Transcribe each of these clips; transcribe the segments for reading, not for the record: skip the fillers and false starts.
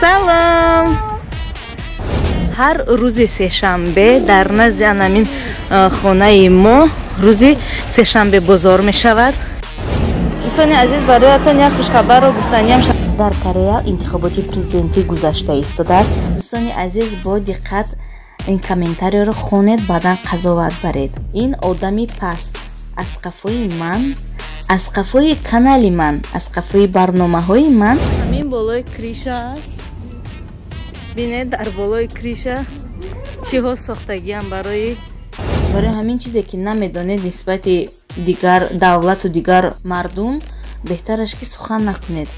Салом. ҳар рӯзи сешанбе дар назди анамин хонаи мо рӯзи сешанбе бозор мешавад. дӯстони азиз, бароятон як хушхабарро гуфтаниям. дар Корея интихоботи президентӣ гузашта истодааст. дӯстони азиз, бо диққат ин комментариёро хонед, баъдан қазоват баред. ин одами паст аз қафои ман, аз қафои канали ман, аз қафои барномаҳои ман. ҳамин болои криша аст. бинед дар болои криша чиҳо сохтагиам барои ҳамин чизе ки намедонед нисбати дигар давлату дигар мардум, беҳтараш ки сухан накунед.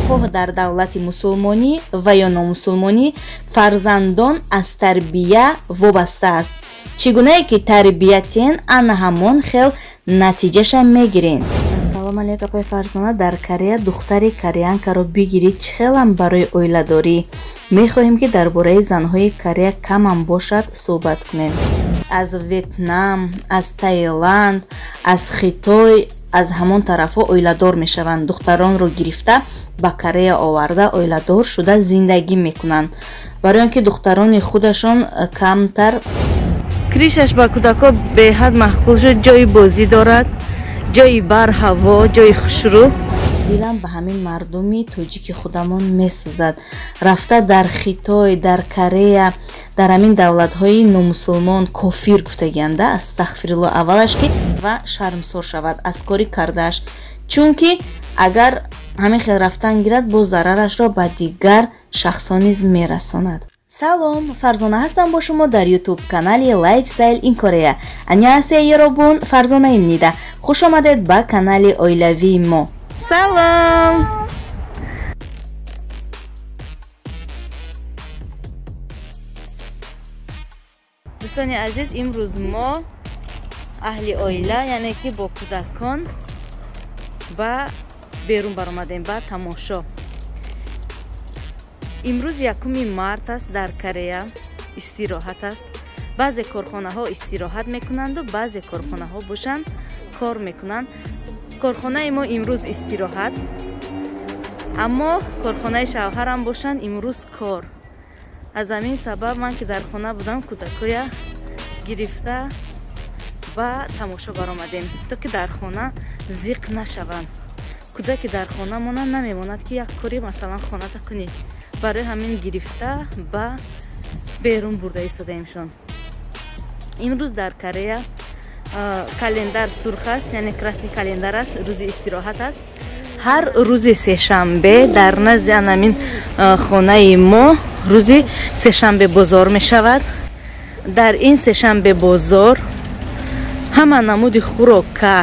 хоҳ дар давлати мусулмонӣ ва ё номусулмонӣ фарзандон аз тарбия вобаста аст. чӣ гунае ки тарбиятен, ана ҳамон хел натиҷаша мегирен. салом алейкум апай Фарзона. дар Корея духтари кореянкаро бигирид чхелам барои оиладорӣ. мехоҳем ки дар бораи занҳои Корея камам бошад суҳбат кунем. аз Ветнам, аз Таиланд, аз Хитой, аз ҳамон тарафҳо оиладор мешаванд. духтаронро гирифта ба Корея оварда оиладор шуда зиндагӣ мекунанд, барои он ки духтарони худашон камтар. кришаш ба кӯдако беҳад маҳқул шуд. ҷои бозӣ дорад, ҷои барҳаво, ҷои хушрӯ. дилам ба ҳамин мардуми тоҷики худамон месӯзад. рафта дар Хитой, дар Корея, дар ҳамин давлатҳои номусулмон кофир гуфтагианда, астағфирулло аввалаш ки ва шармсор шавад аз кори кардааш, чунки агар ҳамин хел рафтан гирад, бо зарарашро ба дигар шахсон низ мерасонад. салом, Фарзона ҳастам бо шумо дар YouTube канали Lifestyle in Korea. аньясеё ёробун, Фарзона имнида. хуш омадед ба канали оилавии мо. салом. дӯстони азиз, имрӯз мо аҳли оила, яъне ки бо кӯдакон ба берун баромадем ба тамошо. имрӯз 1 март аст. дар Корея истироҳат аст. баъзе корхонаҳо истироҳат мекунанду баъзе корхонаҳо бошанд кор мекунанд. корхонаи мо имрӯз истироҳат, аммо корхонаи шавҳарам бошанд имрӯз кор. аз ҳамин сабаб ман ки дар хона будам, кӯдакоя гирифта ба тамошо баромадем, то ки дар хона зиқ нашаванд. кӯдаки дар хона монанд намемонад ки як кори масалан хоната кунӣ. барои ҳамин гирифта ба берун бурда истодаемшон. имрӯз дар Корея календар сурх аст, яъне красни календар аст, рӯзи истироҳат аст. ҳар рӯзи сешанбе дар назди анамин хонаи мо рӯзи сешанбе бозор мешавад. дар ин сешанбе бозор ҳама намуди хӯрока,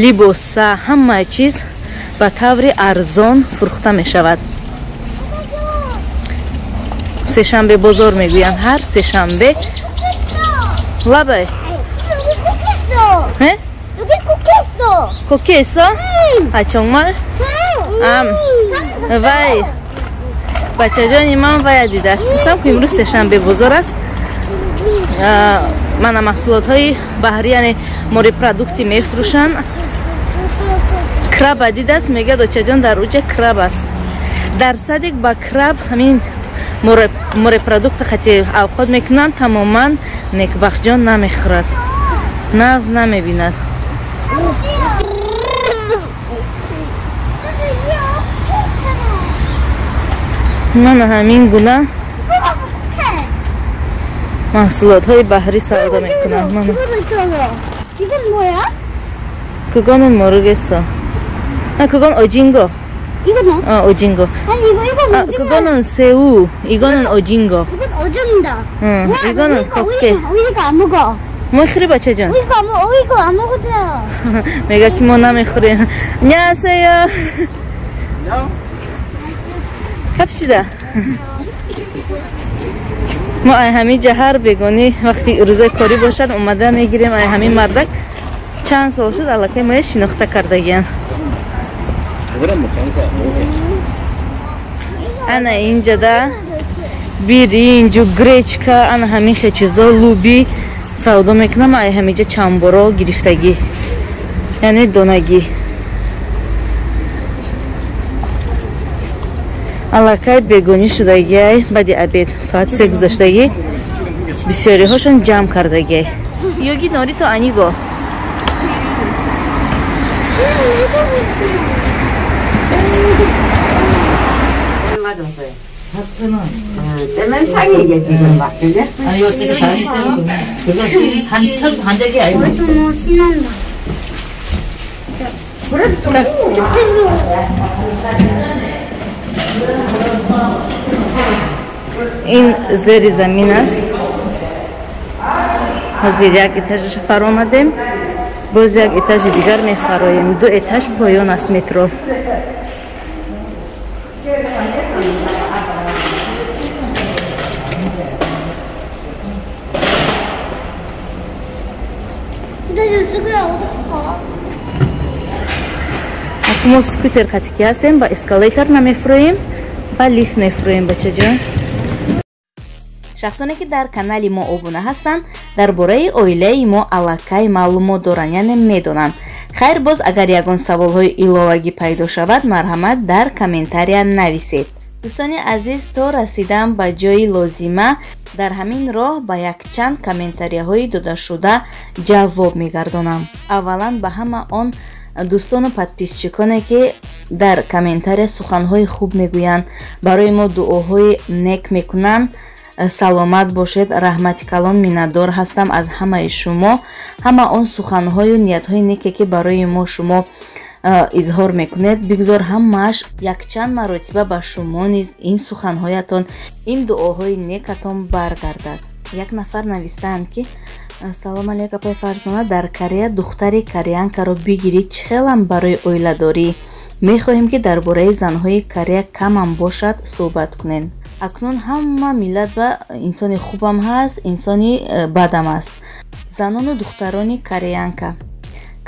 либоса, ҳама чиз ба таври арзон фурӯхта мешавад. сешанбе бозор мегӯям, ҳар сешанбе. лабай кукесо ачонгмал вай бачаҷони ман вая дидаст. гуфтам ки имрӯз сешанбе бозор аст. мана маҳсулотҳои баҳрӣ, яъне морепродукти мефурӯшанд. краба дидаст, мегӯяд очаҷон дар уҷа краб аст. дар садик ба краб ҳамин морепродукти хати авқот мекунанд, тамоман некбахтҷон намехӯрад, нағз намебинад. мана ҳамин гуна маҳсулотҳои баҳрӣ савдо мекунанд. кӯгон морӯгесо, кӯгон оҷинго, оҷинго, кӯгонон сеу, игонон оҷинго, игонон коке. мехӯри бачаҷон? мега ки мо намехӯрем. нясеё капшида. мо ай ҳамин ҷаҳар бегонӣ вақти рӯзаи корӣ бошад омада мегирем. ай ҳамин мардак чанд сол шуд аллакай моя шинохта кардагиян. ана инҷада биринҷу гречка, ана ҳамин хел чизо, луби савдо мекунам. ай ҳаминҷа чандборо гирифтагӣ, яъне донагӣ. аллакай бегонӣ шудагиай баъди обед соати 3 гузаштагӣ бисёриҳошон ҷамъ кардагиай. Йоги нори то аниго من سعی دیدم وقتی نه آیا تو سعی این زیر زمین است. حاضر یک اتاژش فر آمدیم، باز یک اتاژ دیگر میفرایم. 2 اتاژ پایان است مترو. ما سکوتر خطی هستیم، با اسکالاتور نمیفرویم، با لیفت میفرویم. بچه جان، شخصانی که در کانال ما ابونه هستند درباره اویله ما аллакай маълумот доранд، یعنی میدونند. خیر، باز اگر یگان سوال های ایلاوگی پیدا شود مرحمت در کامنتاریا نویسید. دوستان عزیز، تا رسیدم به جای لازمه در همین راه با یک چند کامنتاریا های داده شده جواب میگردانم. اولا به همه آن دوستان و подписчиконе که در کامنتاریا سخنهای خوب میگویند، برای ما دعاهای نیک میکنند. سلامت باشید، رحمت کلان منتظر هستم از همه شما. همه آن سخنهای و نیتهای نیکی که برای ما شما اظهار میکنید بگذار همش یک چند مرتبه به شما نیز این سخنهایتان، این دعاهای نیکتان برگردد. یک نفر نوشتند که سلام علیکم پای فرزانه، در کره دختری کریانکا رو بگیرید، چهلم برای اویلاداری. میخواهیم که درباره زنهای کره کم هم باشد صحبت کنین. اکنون همه ملت با انسان خوبم هست، انسانی بدم است. زنان و دخترانی کریانکا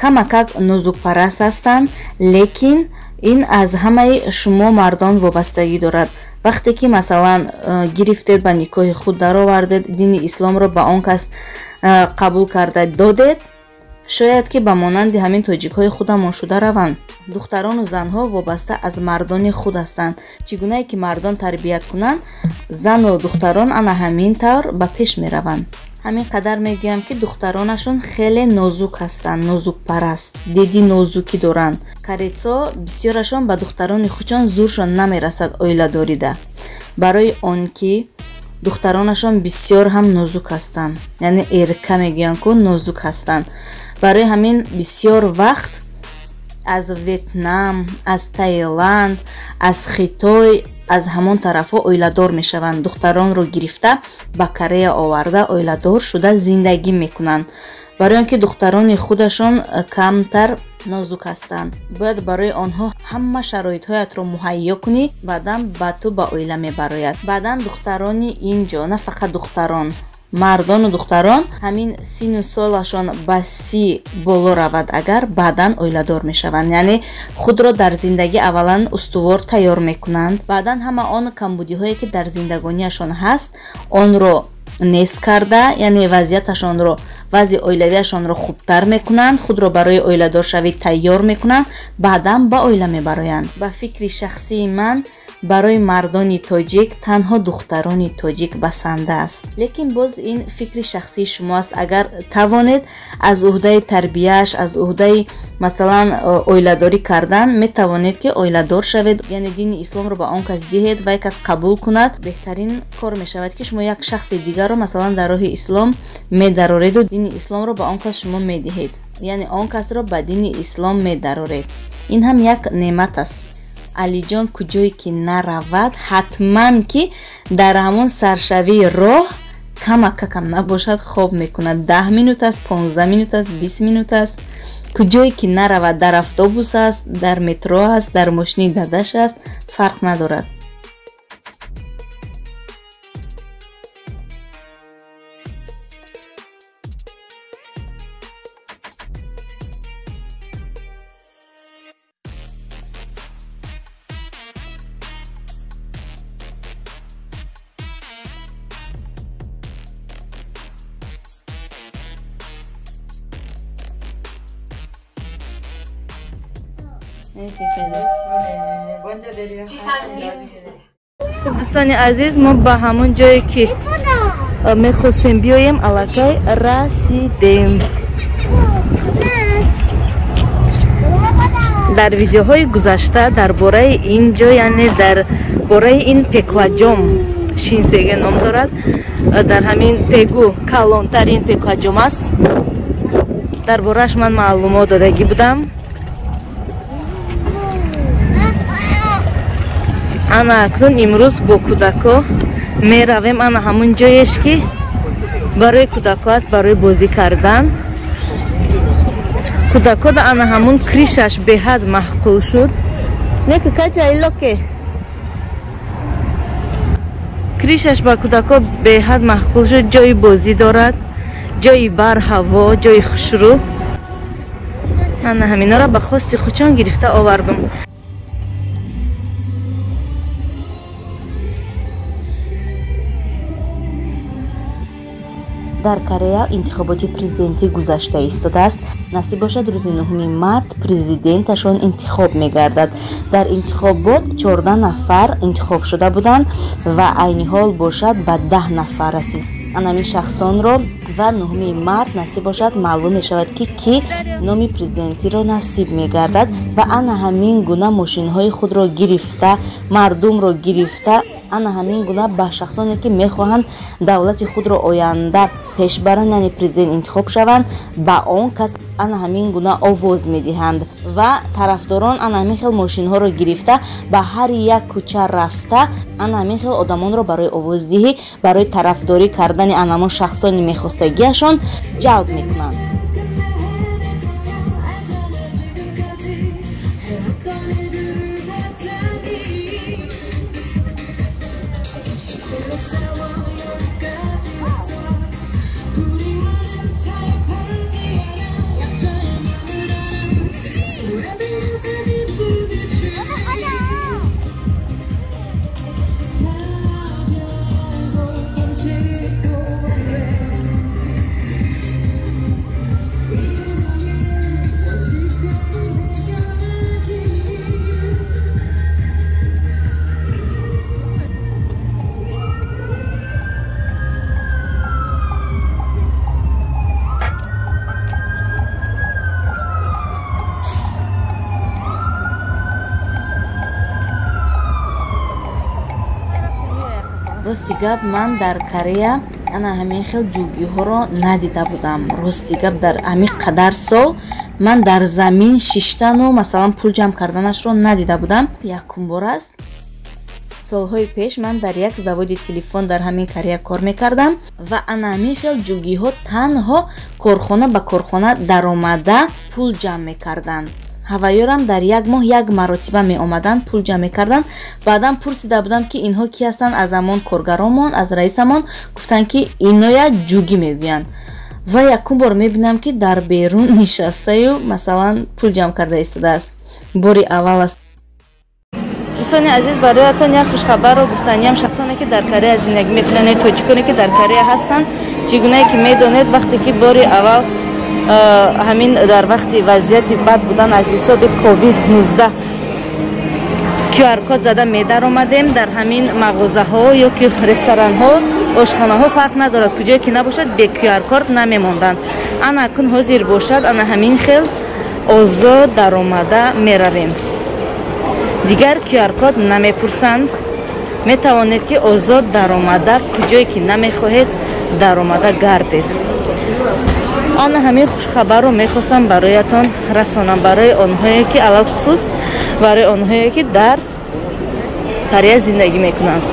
کمک نازک پرست هستند، لیکن این از همه شما مردان وابستگی دارد. وقتی که مثلا گرفتید به نکاح خود در آوردید، دین اسلام را به آن کس قبول کرده دادید، شاید که به مانند همین تاجیک های خودمان شده روند. دختران و زنها وابسته از مردان خود هستند. چگونه که مردان تربیت کنند، زن و دختران انا همین طور به پیش می روند. همین قدر میگم که دخترانشون خیلی نازک هستند، نازک پرست، دیدی نازکی دارند. کاریتسا بسیارشون به دختران خودشان زورشان نمیرسد اویله داریده، برای آن که دخترانشون بسیار هم نازک هستند، یعنی ارکه میگن که نازک هستند. برای همین بسیار وقت از ویتنام، از تایلند، از خیتای، از همون طرفا اویله‌دار میشوند. دختران رو گرفته به کره آورده اویله‌دار شده زندگی میکنند. برای اینکه دختران خودشون کمتر نازک هستند، باید برای آنها همه شرایط‌هایت رو مهیا کنی، بعداً با تو به اویله میبراید. بعداً دختران اینجا، نه فقط دختران، مردان و دختران همین سین و سالشان به 30 بالا رود اگر بعداً اویله‌دار میشوند، یعنی خود را در زندگی اولا استوار تیار میکنند، بعداً همه آن کمبودی هایی که در زندگانیشان هست آن را نیست کرده، یعنی وضعیتشان رو، وضع اویلویشان رو خوبتر میکنند، خود را برای اویله‌دار شوید تیار میکنند، بعداً با اویله میبرایند. به فکر شخصی من برای مردان تاجیک تنها دختران تاجیک بسنده است، لیکن باز این فکر شخصی شماست. اگر توانید از عهده تربیهش، از عهده مثلا اویله‌داری کردن می توانید که اویله‌دار شوید، یعنی دین اسلام رو به آن کس دهید و یک کس قبول کند. بهترین کار می شود که شما یک شخص دیگر رو مثلا در راه اسلام می درارید و دین اسلام رو به آن کس شما می دهید، یعنی آن کس رو به دین اسلام می درارید. این هم یک نعمت است. علی جان کجایی که نرود حتما که در همون سرشوی راه کم نباشد خواب میکند. 10 مینوت است، 15 مینوت است، 20 مینوت است. کجایی که نرود، در اتوبوس است، در مترو است، در ماشین ددش است، فرق ندارد. Bonca deriyor. دوستان عزیز ما به همون جایی که میخواستیم بیاییم الکی رسیدیم. در ویدیوهای گذشته درباره این جا، یعنی درباره این پکواجام شینسگه نام دارد، در همین تگو کلانترین پکواجام است، درباره‌اش من معلومات دادگی بودم. انا اکنون امروز با کودکا میرویم انا همون جایش که برای کودکا است، برای بازی کردن. کودکا دا انا همون کریشش به حد محقول شد. نیکی کجا ایلوکه کریشش با کودکا به حد محقول شد. جای بازی دارد، جای بر هوا، جای خوشرو. انا همینا را به خواست خوچان گرفته آوردم. در کره انتخابات پرزیدنتی گذشته ایستاده است. نصیب باشد روز 9 مارس پرزیدنتشان انتخاب می‌گردد. در انتخابات 14 نفر انتخاب شده بودند و عین حال باشد به 10 نفر رسید. انمی شخصان را و 9 مارس نصیب باشد معلوم می شود که کی نام پرزیدنتی را نصیب می گردد و انا همین گونه ماشین های خود را گرفته، مردم را گرفته، انا همین گونه به شخصانی که می خواهند دولت خود را آینده پیش برند، یعنی پرزیدنت انتخاب شوند، با آن کس انا همین گونه آواز می دهند و طرفداران انا همین خیل ماشین ها را گرفته به هر یک کوچه رفته انا همین خیل آدمان را برای آوازدهی، برای طرفداری کردن انما شخصانی میخواستگیشان جلب میکنند. راستی گپ من در کره انا همین خیل جوگی ها را ندیده بودم. راستی گپ در همین قدر سال من در زمین شیشتن و مثلا پول جمع کردنش را ندیده بودم. یکم بار است. سالهای پیش من در یک заводи تلفن در همین کره کار میکردم و انا همین خیل جوگی ها تنها کارخانه به کارخانه در آمده پول جمع میکردند. ҳавайёрам дар як моҳ як маротиба меомаданд, пул ҷамъ мекарданд. баъдан пурсида будам ки инҳо ки ҳастанд. аз ҳамон коргаромон, аз раисамон гуфтанд ки иноя ҷугӣ мегӯянд ва якум бор мебинам ки дар берун нишастаю масалан пул ҷамъ карда истодааст. бори аввал аст. дӯстони азиз, бароятон як хушхабарро гуфтаниям. шахсоне ки дар Корея зиндагӣ мекунанд, тоҷиконе ки дар Корея ҳастанд, чӣ гунае ки медонед вақте ки бори аввал ҳамин дар вақти вазъияти бад будан аз ҳисоби COVID-19 QR-код зада медаромадем дар ҳамин мағозаҳо ё ки ресторанҳо, ошхонаҳо фарқ надорад, куҷое ки набошад бе QR-код намемонданд. ана акун ҳозир бошад, ана ҳамин хел озод даромада меравем. дигар QR-код намепурсанд. метавонед ки озод даромада куҷое ки намехоҳед даромада гардед. ана ҳамин хушхабарро мехостам бароятон расонам, барои онҳое ки алалхусус барои онҳое ки дар Корея зиндагӣ мекунанд.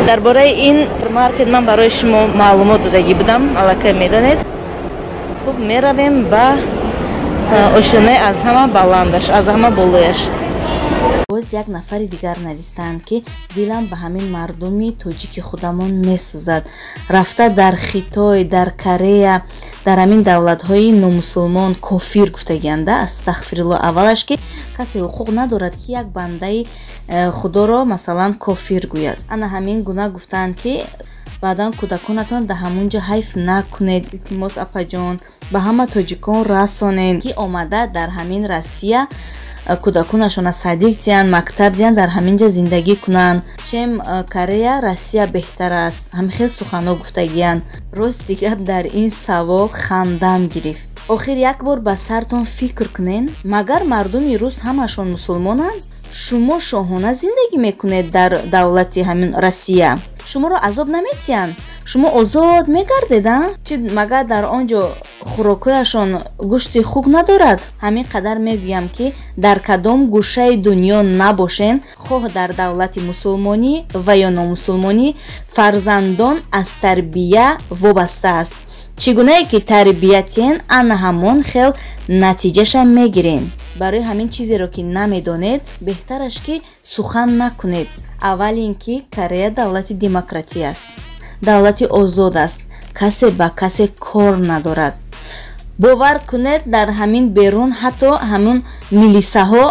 дар бораи ин маркет ман барои шумо маълумот додагӣ будам, аллакай медонед. хуб, меравем ба ошинои аз ҳама баландаш, аз ҳама болояш. боз як нафари дигар навистанд ки дилам ба ҳамин мардуми тоҷики худамон месӯзад. рафта дар Хитой, дар Корея, дар ҳамин давлатҳои номусулмон кофир гуфтагианда, астағфирулло, аввалаш ки касе ҳуқуқ надорад ки як бандаи худоро масалан кофир гӯяд. ана ҳамин гуна гуфтанд ки баъдан кӯдаконатон дар ҳамунҷо ҳайф накунед. илтимос апаҷон ба ҳама тоҷикон расонед ки омада дар ҳамин Россия кӯдаконашона садиқ диҳанд, мактаб диҳанд, дар ҳаминҷа зиндагӣ кунанд. чем Корея, Россия беҳтар аст. ҳамин хел суханҳо гуфтагиянд. рости гап дар ин савол хандам гирифт. охир як бор ба сартон фикр кунед, магар мардуми рус ҳамашон мусулмонанд? шумо шоҳона зиндагӣ мекунед дар давлати ҳамин Россия? шуморо азоб наметиҳанд? шумо озод мегардед? чи магар дар он ҷо хӯрокҳояшон гӯшти хук надорад? ҳамин қадар мегӯям ки дар кадом гӯшаи дунё набошен, хоҳ дар давлати мусулмонӣ ва ё номусулмонӣ, фарзандон аз тарбия вобаста аст. чӣ гунае ки тарбиятен, ана ҳамон хел натиҷаша мегирен. барои ҳамин чизеро ки намедонед, беҳтараш ки сухан накунед. аввал ин ки Корея давлати демократӣ аст, давлати озод аст, касе ба касе кор надорад. бовар кунед, дар ҳамин берун ҳатто ҳамон милисаҳо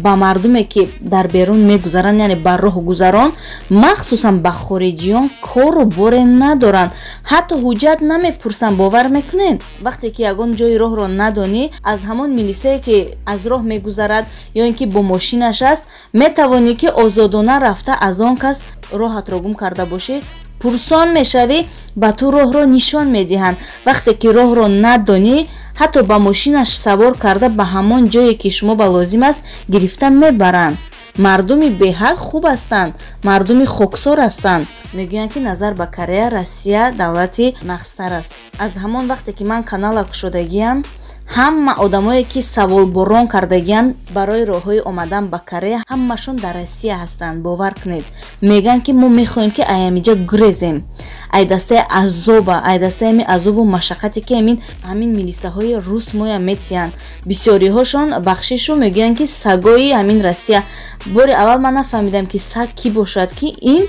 ба мардуме ки дар берун мегузаранд, яъне ба роҳгузарон, махсусан ба хориҷиён кору боре надоранд, ҳатто ҳуҷҷат намепурсанд. бовар мекунед, вақте ки ягон ҷои роҳро надонӣ, аз ҳамон милисае ки аз роҳ мегузарад ё ин ки бо мошинаш аст, метавонӣ ки озодона рафта аз он кас роҳатро гум карда бошӣ, пурсон мешавӣ, ба ту роҳро нишон медиҳанд. вақте ки роҳро надонӣ, ҳатто ба мошинаш савор карда ба ҳамон ҷое ки шумо ба лозим аст гирифта мебаранд. мардуми беҳад хуб ҳастанд, мардуми хоксор ҳастанд. мегӯянд ки назар ба Корея, Россия давлати нақстар аст. аз ҳамон вақте ки ман канала кушодагиам, ҳама одамое ки саволборон кардагиянд барои роҳҳои омадан ба Корея, ҳамашон дар Россия ҳастанд. бовар кунед, мегӯянд ки мо мехоҳем ки аямиҷа гурезем, ай дастаи азоба, ай дастаи ҳамин азобу машаққате ки ҳамин милисаҳои рус моя метиҳанд. бисёриҳошон бахшишу мегӯянд ки сагои ҳамин Россия. бори аввал ман нафаҳмидам ки саг кӣ бошад ки ин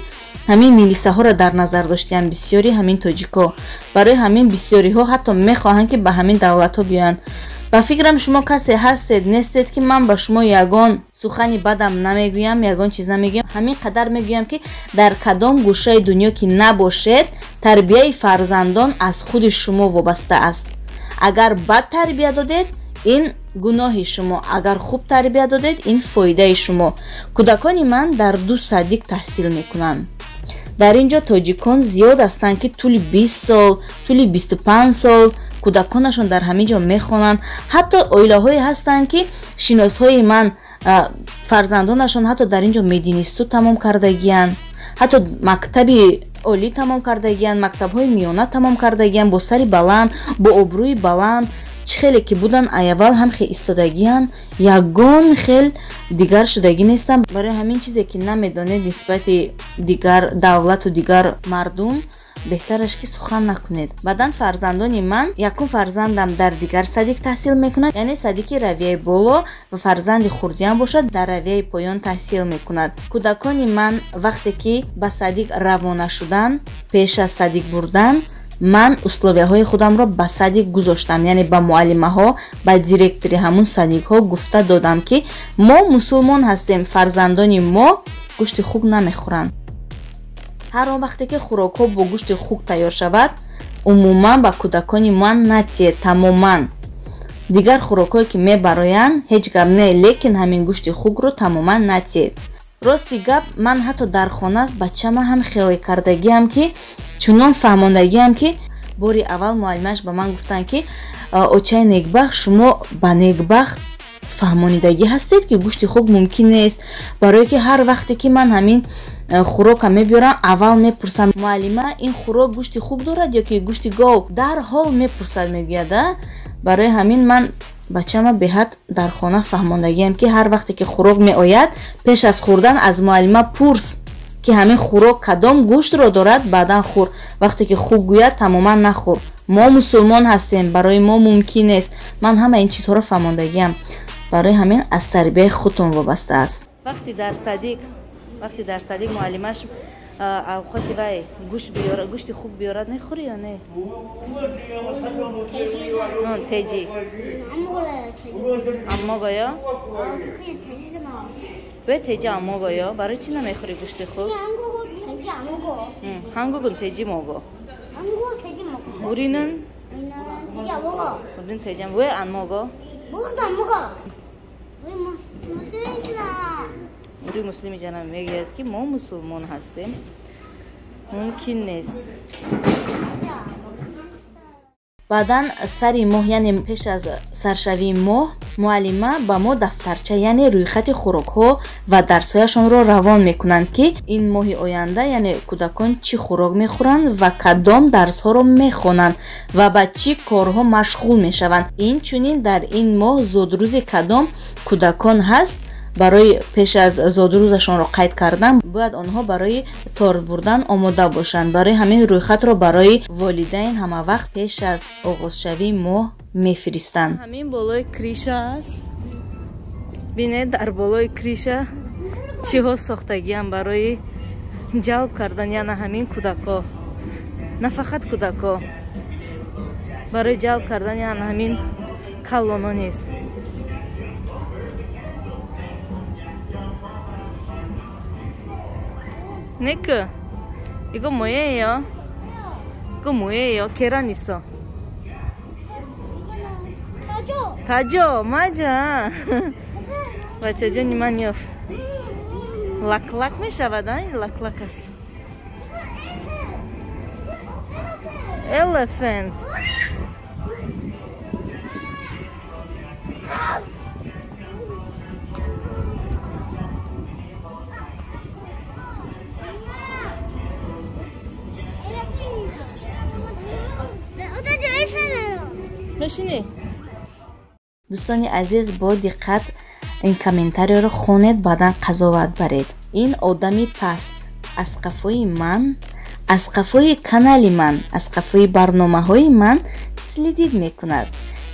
ҳамин милисаҳоро дар назар доштиянд. бисёри ҳамин тоҷикҳо, барои ҳамин бисёриҳо ҳатто мехоҳанд ки ба ҳамин давлатҳо биёянд. ба фикрам шумо касе ҳастед, нестед ки ман ба шумо ягон сухани бадам намегӯям, ягон чиз намегӯям. ҳамин қадар мегӯям ки дар кадом гӯшаи дунё ки набошед, тарбияи фарзандон аз худи шумо вобаста аст. агар бад тарбия додед, ин гуноҳи шумо, агар хуб тарбия додед, ин фоидаи шумо. кӯдакони ман дар 2 садиқ таҳсил мекунанд. дар ин ҷо тоҷикон зиёд ҳастанд ки тӯли 20 сол, тӯли 25 сол кӯдаконашон дар ҳамин ҷо мехонанд. ҳатто оилаҳое ҳастанд ки шиносҳои ман фарзандонашон ҳатто дар ин ҷо мединисту тамом кардагиянд, ҳатто мактаби олӣ тамом кардагиянд, мактабҳои миёна тамом кардагиянд, бо сари баланд, бо обрӯи баланд. чӣ хеле ки буданд, айаввал ҳам хел истодагиянд, ягон хел дигар шудагӣ нестанд. барои ҳамин чизе ки намедонед нисбати дигар давлату дигар мардум, беҳтараш ки сухан накунед. баъдан фарзандони ман, якум фарзандам дар дигар садиқ таҳсил мекунад, яъне садиқи равияи боло ва фарзанди хурдиам бошад, дар равияи поён таҳсил мекунад. кӯдакони ман вақте ки ба садиқ равона шуданд, пеш аз садиқ бурдан, ман условияҳои худамро ба садиқ гузоштам, яъне ба муаллимаҳо, ба директори ҳамун садиқҳо гуфта додам ки мо мусулмон ҳастем, фарзандони мо гӯшти хук намехӯранд. ҳар он вақте ки хӯрокҳо бо гӯшти хук тайёр шавад, умуман ба кӯдакони ман натиҳед, тамоман. дигар хӯрокҳое ки мебароянд ҳеҷ гап не, лекин ҳамин гӯшти хукро тамоман натиҳед. рости гап, ман ҳатто дар хона бачама ҳам хеле кардагиам ки чунон фаҳмондагиам ки бори аввал муаллимаш ба ман гуфтанд ки очаи некбахт, шумо ба некбахт фаҳмонидагӣ ҳастед ки гӯшти хук мумкин нест. барое ки ҳар вақте ки ман ҳамин хӯрока мебиёрам, аввал мепурсам муаллима ин хӯрок гӯшти хук дорад ё ки гӯшти гов, дар ҳол мепурсад, мегӯяда. барои ҳамин ман бачама беҳад дар хона фаҳмондагиам ки ҳар вақте ки хӯрок меояд, пеш аз хӯрдан аз муаллима пурс ки ҳамин хӯрок кадом гӯштро дорад, баъдан хӯр. вақте ки хук гӯяд, тамоман нахӯр. мо мусулмон ҳастем, барои мо мумкин нест. ман ҳама ин чизҳоро фаҳмондагиам. барои ҳамин аз тарбияи худтон вобаста аст. вақти дар садиқ муаллимаш авқоти вай гӯшти хук биёрад, мехӯри ё не? теҷи аммогоё? ве теҷа аммогоё? барои чӣ намехӯри гӯшти хук? 돼지 안 먹어. 응, 한국은 돼지 먹어. 한국 돼지 먹어. 우리는 돼지 안 먹어. 우리는 돼지 왜 안 먹어? 먹어도 안 먹어. 우리 무슬림이잖아. 우리 무슬림이잖아. میگه که ما مسلمان هستیم. ممکن نیست. баъдан сари моҳ яъне пеш аз саршавии моҳ муаллима ба мо дафтарча яъне рӯйхати хӯрокҳо ва дарсҳояшонро равон мекунанд ки ин моҳи оянда яъне кӯдакон чӣ хӯрок мехӯранд ва кадом дарсҳоро мехонанд ва ба чӣ корҳо машғул мешаванд. Инчунин дар ин моҳ зодрӯзи кадом кӯдакон ҳаст барои пеш аз зодрӯзашонро қайд кардан бояд онҳо барои торт бурдан омода бошанд. барои ҳамин рӯйхатро барои волидайн ҳамавақт пеш аз оғозшавии моҳ мефиристанд. ҳамин болои криша аст. бинед дар болои криша чиҳо сохтагиам барои ҷалб кардан яъне ҳамин кӯдакҳо, на фақат кӯдакҳо, барои ҷалб кардан яъне ҳамин калонҳо низ. Нека, иго моеё? Иго моеё? Кера нисо? Таҷо, маҷа. Бачаҷони ман ёфт. Лак-лак мешавад, ин лак-лак аст. Elephant. бешинӣ. дӯстони азиз, бо диққат ин комментарияро хонед, баъдан қазоват баред. ин одами паст аз қафои ман, аз қафои канали ман, аз қафои барномаҳои ман слидид мекунад.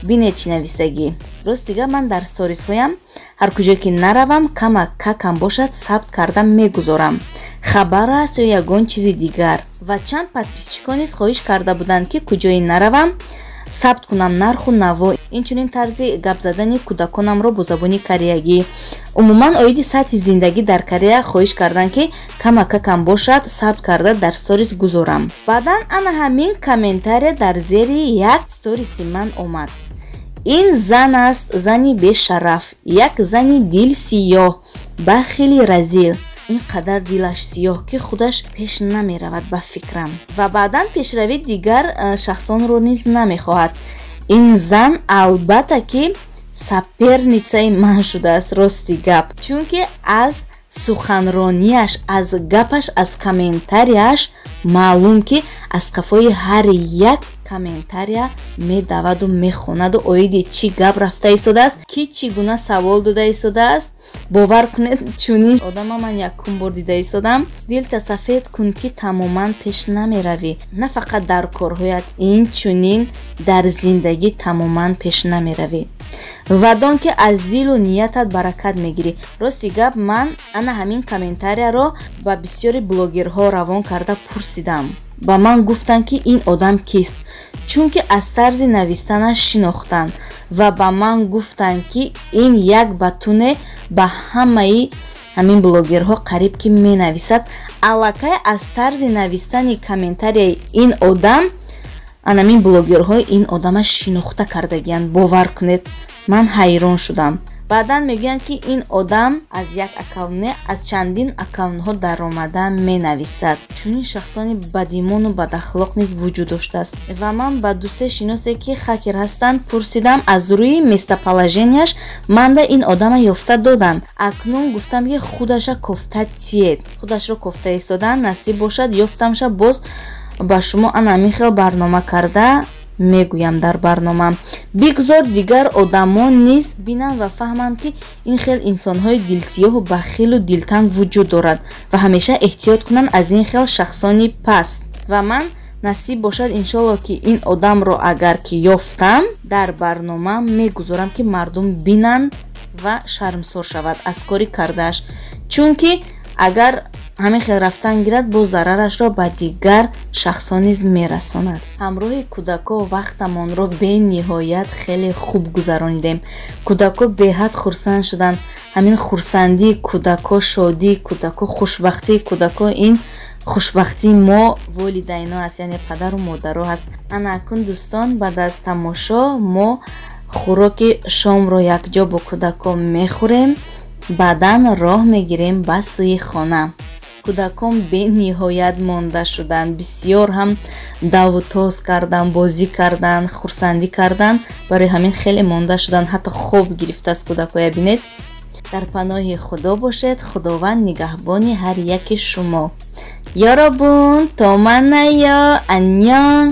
бинед чӣ навистагӣ. рост дига ман дар сторисҳоям ҳар куҷое ки наравам камак какам бошад сабт карда мегузорам. хабар аст ё ягон чизи дигар. ва чанд подписчикон низ хоҳиш карда буданд ки куҷое наравам сабт кунам нарху наво. инчунин тарзи гап задани кӯдаконамро бо забони кореягӣ, умуман оиди сатҳи зиндагӣ дар Корея хоҳиш карданд ки камакакам бошад сабт карда дар сторис гузорам. баъдан ана ҳамин комментария дар зери як сториси ман омад. ин зан аст, зани бешараф, як зани дилсиёҳ, бахили разил. ин қадар дилаш сиёҳ ки худаш пеш намеравад ба фикрам ва баъдан пешрави дигар шахсонро низ намехоҳад. ин зан албатта ки саперницаи ман шудааст, рости гап, чунки аз суханрониаш, аз гапаш, аз комментарияш маълум ки аз қафои ҳар як комментария медаваду мехонаду оиди чӣ гап рафта истодааст, ки чӣ гуна савол дода истодааст. бовар кунед, чунин одама ман якум бор дида истодам. дилта сафед кун ки тамоман пеш намеравӣ, на фақат дар корҳоят, инчунин дар зиндагӣ тамоман пеш намеравӣ. ва дон ки аз дилу ниятат баракат мегирӣ. рости гап, ман ана ҳамин комментарияро ба бисёри блогерҳо равон карда пурсидам. ба ман гуфтанд ки ин одам кист, чунки аз тарзи навистанаш шинохтанд ва ба ман гуфтанд ки ин як батуне ба ҳамаи ҳамин блогерҳо қариб ки менависад. аллакай аз тарзи навистани комментарияи ин одам анамин блогерҳо ин одама шинохта кардагиянд. бовар кунед, ман ҳайрон шудам. баъдан мегӯянд ки ин одам аз як аккаунт не, аз чандин аккаунтҳо даромада менависад. чунин шахсони бадимону бадахлоқ низ вуҷуд доштааст. ва ман ба дӯсте шиносе ки хакер ҳастанд пурсидам. аз рӯи местоположенияш манда ин одама ёфта доданд. акнун гуфтам ки худаша кофта тиед, худашро кофта истодан. насиб бошад ёфтамша, боз ба шумо анамин хел барнома карда мегӯям дар барнома. бигзор дигар одамон низ бинанд ва фаҳманд ки ин хел инсонҳои дилсиёҳу бахилу дилтанг вуҷуд дорад ва ҳамеша эҳтиёт кунанд аз ин хел шахсони паст. ва ман насиб бошад иншоалло ки ин одамро агар ки ёфтам дар барнома мегузорам ки мардум бинанд ва шармсор шавад аз кори кардааш. чунки агар ҳамин хел рафтан гирад бо зарарашро ба дигар шахсҳо низ мерасонад. ҳамроҳи кӯдако вақтамонро бениҳоят хеле хуб гузаронидем. Кӯдако беҳад хурсанд шуданд. ҳамин хурсандии кӯдако, шодии кӯдако, хушбахтии кӯдако, ин хушбахтии мо волидайно аст, яъне падару модаро ҳаст. ана акун дӯстон, баъд аз тамошо мо хӯроки шомро якҷо бо кӯдако мехӯрем, баъдан роҳ мегирем ба сӯи хона. кӯдакон бениҳоят монда шуданд. Бисёр ҳам даву тоз карданд, бозӣ карданд, хурсандӣ карданд. барои ҳамин хеле монда шуданд. ҳатто хоб гирифтааст кӯдакоя. бинед, дар паноҳи худо бошед. худованд нигаҳбони ҳар яки шумо. ёробун то манайё аньён.